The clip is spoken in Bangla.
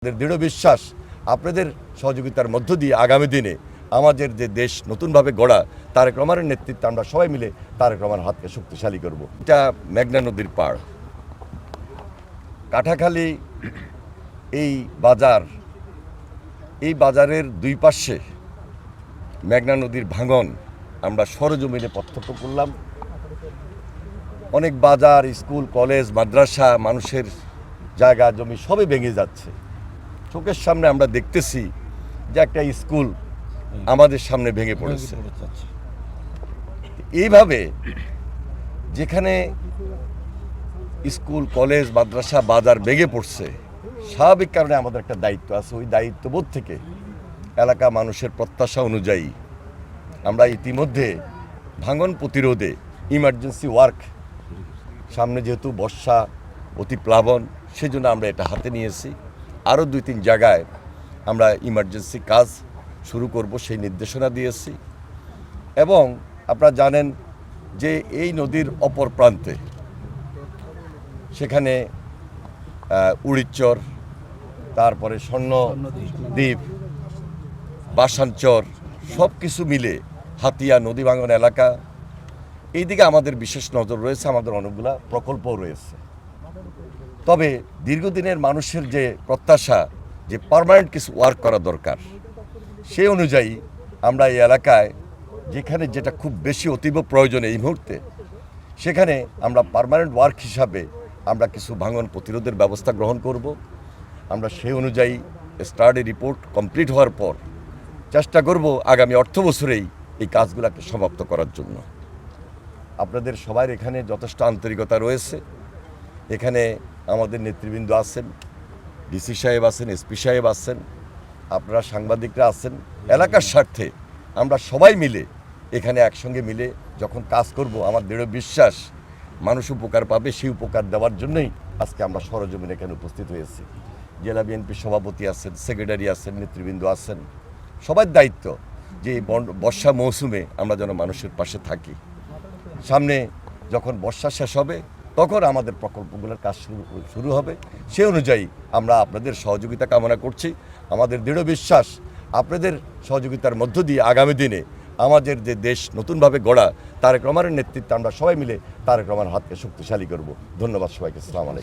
দৃঢ় বিশ্বাস আপনাদের সহযোগিতার মধ্য দিয়ে আগামী দিনে আমাদের যে দেশ নতুনভাবে গড়া তারেক রহমানের নেতৃত্বে আমরা সবাই মিলে তারেক রহমানের হাতকে শক্তিশালী করব। এটা মেঘনা নদীর পাড়, কাটাখালী এই বাজার, এই বাজারের দুই পাশে মেঘনা নদীর ভাঙন আমরা সরজমিনে প্রত্যক্ষ করলাম। অনেক বাজার, স্কুল, কলেজ, মাদ্রাসা, মানুষের জায়গা জমি সবই ভেঙে যাচ্ছে। চোখের সামনে আমরা দেখতেছি যে একটা স্কুল আমাদের সামনে ভেঙে পড়েছে। এইভাবে যেখানে স্কুল, কলেজ, মাদ্রাসা, বাজার ভেঙে পড়ছে, স্বাভাবিক কারণে আমাদের একটা দায়িত্ব আছে। ওই দায়িত্ববোধ থেকে এলাকা মানুষের প্রত্যাশা অনুযায়ী আমরা ইতিমধ্যে ভাঙন প্রতিরোধে ইমার্জেন্সি ওয়ার্ক, সামনে যেহেতু বর্ষা, অতিপ্লাবন, সেজন্য আমরা এটা হাতে নিয়েছি। আরও 2-3 জায়গায় আমরা ইমার্জেন্সি কাজ শুরু করব, সেই নির্দেশনা দিয়েছি। এবং আপনারা জানেন যে এই নদীর অপর প্রান্তে সেখানে উড়িচ্চর, তারপরে স্বর্ণদ্বীপ, বাসানচর, সব কিছু মিলে হাতিয়া নদী ভাঙন এলাকা, এইদিকে আমাদের বিশেষ নজর রয়েছে। আমাদের অনেকগুলা প্রকল্পও রয়েছে। তবে দীর্ঘদিনের মানুষের যে প্রত্যাশা যে পার্মানেন্ট কিছু ওয়ার্ক করা দরকার, সেই অনুযায়ী আমরা এই এলাকায় যেখানে যেটা খুব বেশি অতীব প্রয়োজন এই মুহূর্তে, সেখানে আমরা পার্মানেন্ট ওয়ার্ক হিসাবে আমরা কিছু ভাঙন প্রতিরোধের ব্যবস্থা গ্রহণ করব। আমরা সেই অনুযায়ী স্টাডি রিপোর্ট কমপ্লিট হওয়ার পর চেষ্টা করব আগামী অর্থ বছরেই এই কাজগুলোকে সমাপ্ত করার জন্য। আপনাদের সবার এখানে যথেষ্ট আন্তরিকতা রয়েছে। এখানে আমাদের নেতৃবৃন্দ আছেন, ডিসি সাহেব আছেন, এসপি সাহেব আছেন, আপনারা সাংবাদিকরা আছেন। এলাকার স্বার্থে আমরা সবাই মিলে এখানে একসঙ্গে মিলে যখন কাজ করব, আমার দৃঢ় বিশ্বাস মানুষ উপকার পাবে। সেই উপকার দেওয়ার জন্যই আজকে আমরা সরজমিনে এখানে উপস্থিত হয়েছি। জেলা বিএনপির সভাপতি আছেন, সেক্রেটারি আছেন, নেতৃবৃন্দ আছেন। সবার দায়িত্ব যে এই বর্ষা মৌসুমে আমরা যেন মানুষের পাশে থাকি। সামনে যখন বর্ষা শেষ হবে তখন আমাদের প্রকল্পগুলোর কাজ শুরু হবে। সেই অনুযায়ী আমরা আপনাদের সহযোগিতা কামনা করছি। আমাদের দৃঢ় বিশ্বাস আপনাদের সহযোগিতার মধ্য দিয়ে আগামী দিনে আমাদের যে দেশ নতুনভাবে গড়া তারেক রহমানের নেতৃত্বে আমরা সবাই মিলে তারেক রহমানের হাতকে শক্তিশালী করব। ধন্যবাদ সবাইকে। আসসালামু আলাইকুম।